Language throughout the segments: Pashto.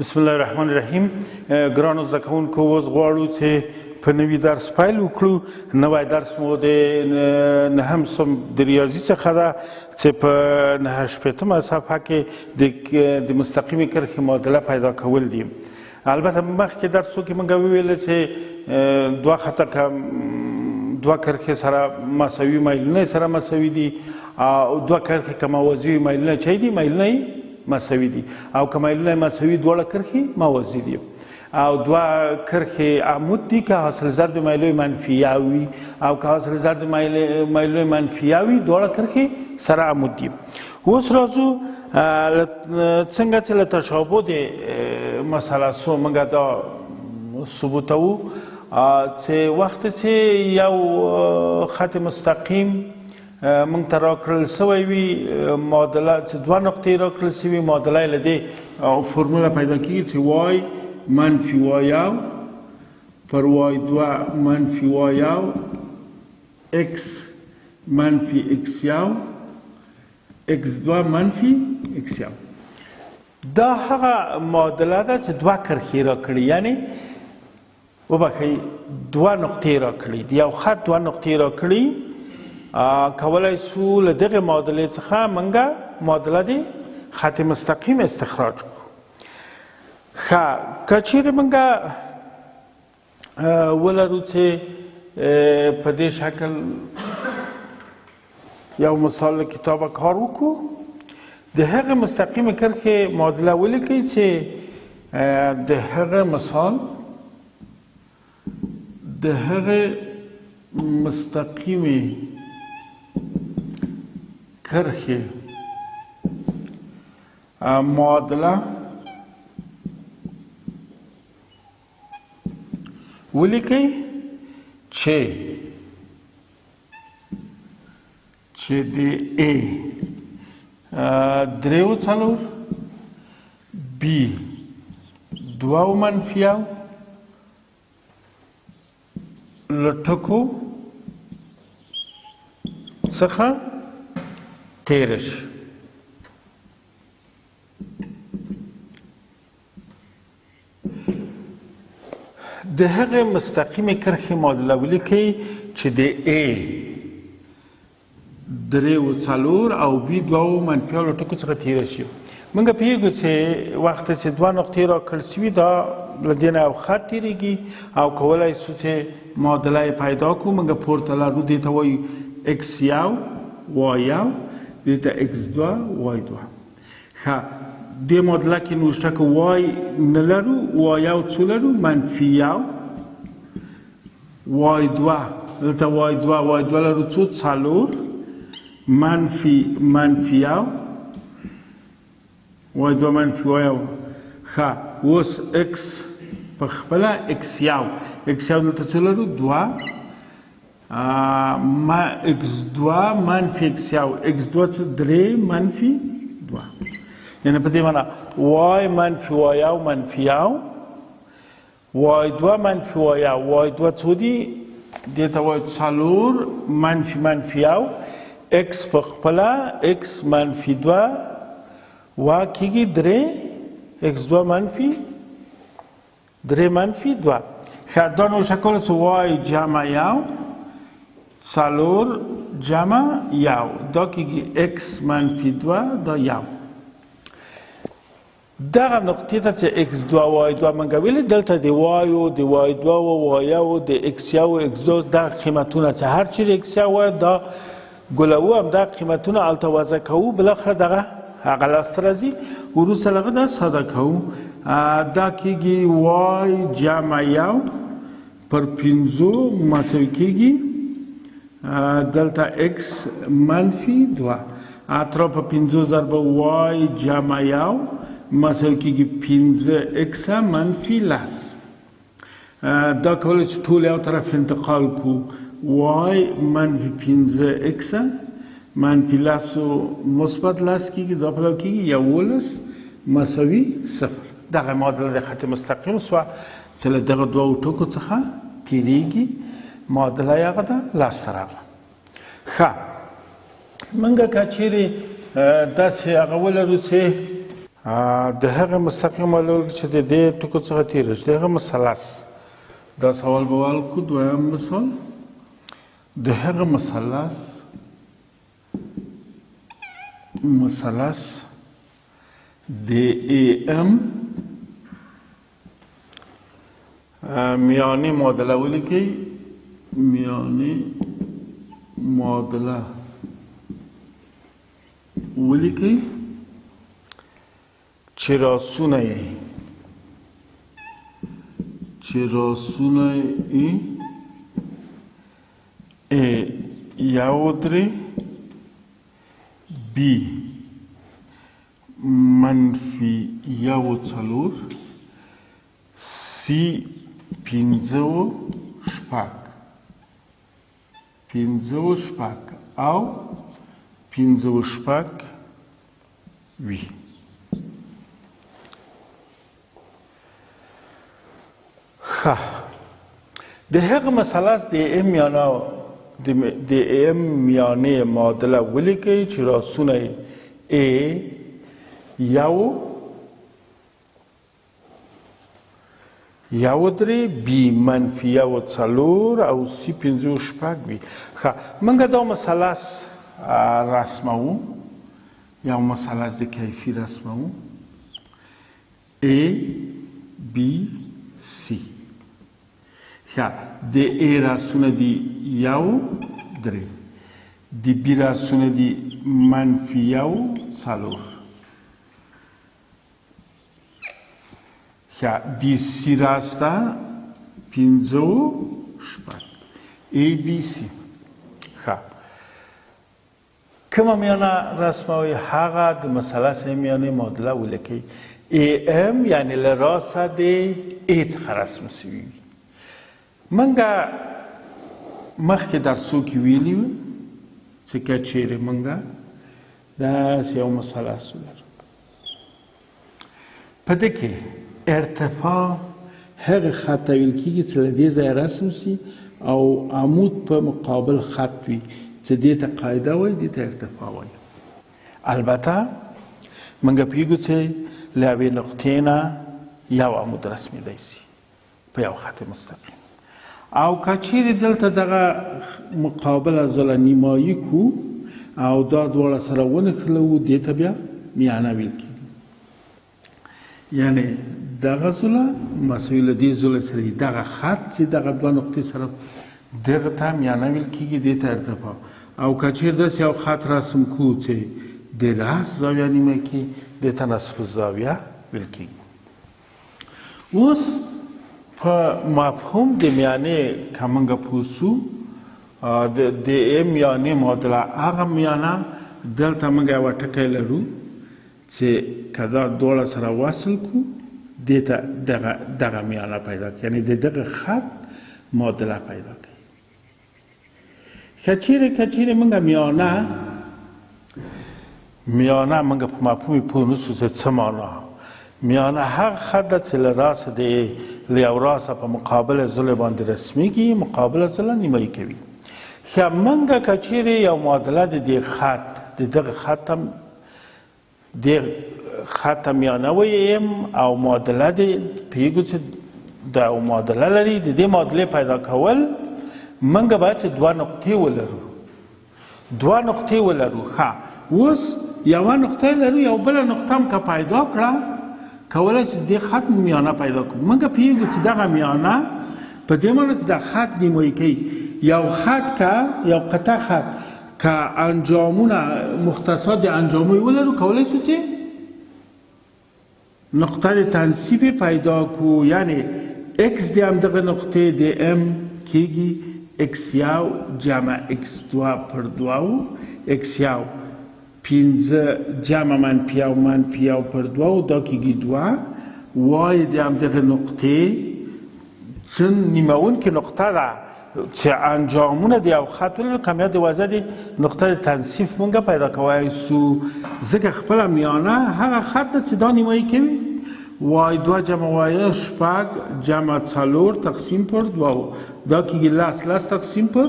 بسم الله الرحمن الرحیم. ګرانو زده کوونکو، اوس غواړو چې په نوي درس پیل وکړو. نوی درس مو د نهم صنف د ریاضي څخه ده چې په 9 صفحه کې د مستقیمې کرښې معادله پیدا کول دي. البته مخکې درسو کې موږ وویل چې دوه کرښې سره مساوي میلونه سره مساوي دي او دوه کرښې که موازي میلونه چی دي؟ میلونه مساوي دي، او که میلونه مساوي دواړه کرښې موازي دي، او دوه کرښې عمود دي که حاصل ضرب میلوی منفیه وي او که حاصل ضرب میلوی منفیه وي دواړه کرښې سره عمود دي. اوس راځو څنګه چې له تشابه د مثلثو موږ دا ثبوتوو چې وخت چې یو خط مستقیم موږ ته راکړل سوی وي معادله چې دوه نقطې راکړل سوي، معادله یې له دې فرموله پیدا کېږي چې وای منفي وای یو پر وای دوه منفي وای یو اکس منفي اکس یو اکس دوه منفي اکس یو. دا هغه معادله ده چې دوه کرښې راکړي، یعنې وبخښئ دوه نقطې راکړي، د یو خط دوه نقطې راکړي. کولای سو له دغه معادلې څخه موږ معادله د خط مستقیم استخراج کړو. ښه، که چیرې موږ ولرو چې په دې شکل یو مثال له کتابه کار وکړو، د هغه مستقیم کرښې معادله ولیکئ چې د هغه مثال د هغه مستقیم کرښې معادله ولیکئ چې د A 3 B 2 منفي یو له ټکو څخه تیره شي. د هغې مستقیمې کرښې معادله ولیکئ چې د A 3 او B 2 منفي یو له ټکو څخه تیره شي. موږ پوهېږو چې وخت چې دوه نقطې راکړل سوي دا له دې نه یو خط تیریږي او کولی سو چې معادله یې پیدا کړو. موږ پورته لرو، دې ته وایو اکس یو وای یو، دې ته اکس دوه وای دوه. ښه، دې معادله کې نوشته که وای نه لرو، وای یو څو لرو؟ منفي یو. وای دوه، دلته وای دوه لرو څو؟ 4 منفي یو وای دوه منفي وای یو. ښه، اوس اکس په خپله اکس یو دلته څو لرو؟ 2 اکس دوه منفي اکس یو، اکس دوه څه؟ 3 منفي 2. یعنې په دې معنا وای منفي وای یو منفي یو، وای دوه منفي وای یو، وای دوه څو دي؟ دې ته وایو 4 منفي یو، اکس په خپله اکس منفي 2 وا کېږي 3 اکس دوه منفي 3 منفي 2. ښه، دا نوشته کولی سو وای جمع یو 4 جمع یو، دا کېږي اکس منفي 2 دا یو. دغه نقطې ته چې اکس دوه وای دوه موږ ویلې، دلته د وایو د وای دوه وای یو د اکس یو اکس دوه دغه قیمتونه چې هر چیرې اکس یو وایه دا ګلوو، همدغه قیمتونه هلته وضع کوو، بالاخره دغه هغه لاسته راځي. وروسته له هغه دا ساده کوو، دا کېږي وای جمع یو پر 5 مساوي کېږي دلته اکس منفي 2 اطراف 5 ضرب وای جمع یو مساوي کېږي 5 اکس منفي 10. دا کولی چې ټول یو طرف انتقال کړو، وای منفي 5 اکس منفي 10 مثبت 10 کېږي، دا په کېږي 11 مساوي 0. دغه معادله د خط مستقیم سوه چې له دغه دوو ټکو څخه تیریږي. معادله یې هغه ده لاسته راغله. ښه، موږ که چیرې داسې هغه ولرو چې د هغه مستقیم حلول چې د دې ټکو څخه تېره شي د هغه مثلث دا سوال به حل کړو. دویم مثال د هغه مثلث د AM میانه معادله ولیکئ. میانه معادله ولیکئ چې راسونه یې یو درې B منفي یو څلور C پنځه شپږ او پنځه شپږ وي. د هغه مثلث د AM میانه معادله ولیکئ چې راسونه یې A یو درې B منفي یو څلور او C پنځه شپږ وي. موږ دا مثلث رسموو، یو مثلث د کیفي رسموو ABC. د A راسونه دي یو درې، د B راسونه دي منفي یو څلور، د C راسته پنځه شپږ ABC. کومه میانه رسموي؟ هغه د مثلث میانه معادله ولیکئ. AM یعنې له راسه د A څخه رسم شوي وي. موږ مخکې درسو کې ویلي وو چې که چیرې موږ داسې یو مثلث ولرو، په دې کې ارتفاع هغه خط ته ویل کېږي چې له دې ځایه رسم شي او عمود په مقابل خط وي چې دې ته قاعده وایي، دې ته ارتفاع وایي. البته موږ پوهېږو چې له یوې نقطې نه یو عمود رسمېدی شي په یو خط مستقیم، او که چیرې دلته دغه مقابله ځله نیمایي کړو او دا دواړه سره ونښلوو، دې ته بیا میانه ویل کېږي. یعنې دغه ځله مساوي له دې ځله سره دغه خط چې دغه دوه نقطې سره دغه ته میانه ویل کېږي، دې ته ارتفاع. او که چیرې داسې یو خط رسم کړو چې د راس زاویه نیمه کړي، دې ته نصف الزاویه ویل کېږي. اوس په مفهوم د میانې که موږ پوه شو، د AM میانې معادله هغه میانه دلته موږ یوه ټکی لرو چې که دا دواړه سره وصل کړو، دې ته دغه میانه پیدا کوي، یعنې د دغه خط معادله پیدا کوي. که چیرې موږ میانه موږ په مفهوم پوه نه شو چې څه معنا. میانه هغه خط ده چې له راسه له یو راسه په مقابله ځله باندې رسمیږي، مقابله ځله نیمایي کوي. موږ که چیرې یو معادله د دغه خط ته میانه وییم او معادله د پوهېږو چې دا معادله لري، د دې معادلې پیدا کول موږ باید چې دوه نقطې ولرو. اوس یوه نقطه لرو، یو بله نقطه هم که پیدا کړه کولی چې د خط میانه پیدا کړو. موږ پوهېږو چې دغه میانه په دې معنی چې د خط نیمایي کوي. یو قطع خط که انجامونه مختصات د انجامونه ولرو، کولی شو چې نقطه د تنصیب پیدا کړو. یعنې X د همدغه نقطې د M کېږي X1 جمع X2 پر 2 X1 پنځه جمع منفي یو پر 2 دا کېږي 2. Y د همدغه نقطې څه نیمونکې نقطه ده چې انجامونه د یو خط ولرو، کمیه د وضع د نقطه د تنصیف موږ پیدا کولی شو. ځکه خپله میانه هغه خط ده چې دا نیمایي کوي. Y2 جمع Y شپږ جمع څلور تقسیم پر 2 دا کېږي 10 تقسیم پر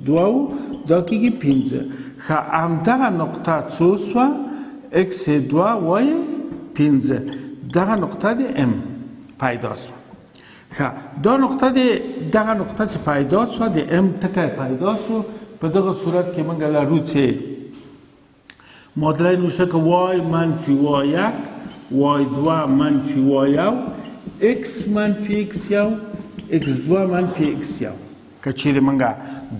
2 دا کېږي 5. همدغه نقطه څو شوه؟ X2 Y 15 دغه نقطه د ام پیدا شو. دا نقطه دغه نقطه چې پیدا شو د ام ټکی پیدا شو. په دغه صورت کې موږ لرو چې معادله نوشته که وای منفي وای یک وای دوه منفي وای یو اکس منفي اکس یو اکس دوه منفي اکس یو. که چیرې موږ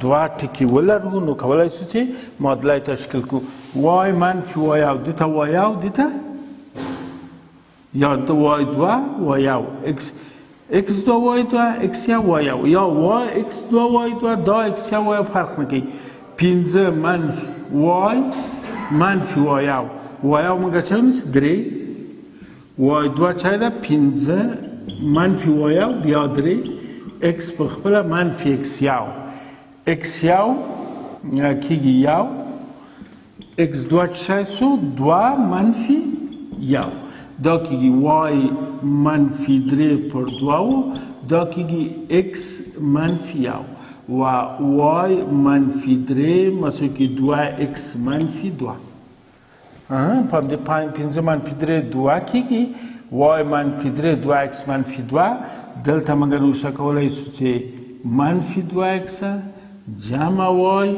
دوه ټکي ولرو نو کولی شو چې معادله تشکیل کړو. وای منفي وای یو دې ته وای یو دې ته یا دلته وای دوه وای یو اکس دوه وای دوه اکس یو وای یو یا وای اکس دوه وای دوه دا اکس یو وای یو فرق نه کوي. 15 منفي وای منفي وای یو وای یو موږ چا ونیسو 3 وای دوه چای ده 15 منفي وای یو بیا 3 اکس په خپله منفي اکس یو اکس یو کېږي یو اکس دوه چای سو دوه منفي یو دا کېږي وای منفي 3 پر دوه دا کېږي اکس منفي یو و وای منفي 3 مساوي کېږي 2 اکس منفي 2. په همدې 15 منفي 3 2 کېږي وای منفي 3 2 اکس منفي 2. دلته موږ نوشته کولی شو چې منفي 2 اکس جمع وای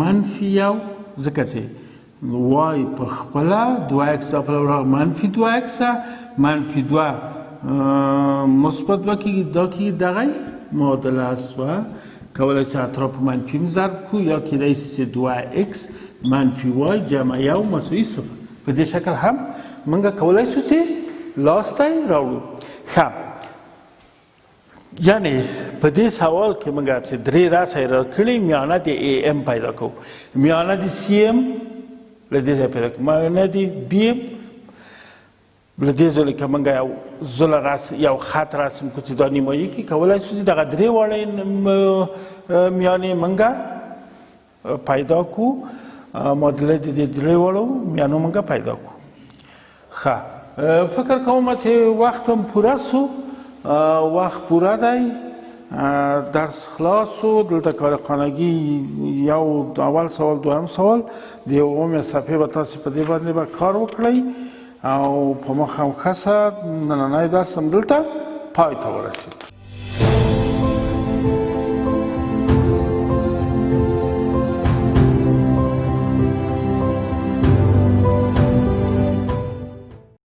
منفي یو ځکه چې وای په خپله 2 اکس په لور منفي 2 اکس منفي 2 مثبت 2 کېږي دا کېږي دغه معادله شوه. کولی شو اطراف منفي هم ضرب کړو یا کېدای شي چې 2 اکس منفي وای جمع یو مساوي 0. په دې شکل هم موږ کولی شو چې لاسته یې راوړو. یعنې په دې سوال کې موږ چې درې راسه یې راکړي میانه د ای ام پیدا کوو میانه د سی ام له دې ځای پیدا کوو میانه د بی ام له دې ځای کې موږ یو زله یو خط رسم کړو چې دا نیمایي کې کولی شو چې دغه درې واړه میانې موږ پیدا کړو معادله د دې درې واړو میانو موږ پیدا کړو. فکر کوم چې وخت هم پوره سو وقت پوره دی درس خلاص شو. دلته کارخانگی یو اول سوال دویم سوال د یومې صفحې به تاسې په دې باندې به کار وکړئ او په مخه هم ښه نننی درس هم دلته پای ته ورسید.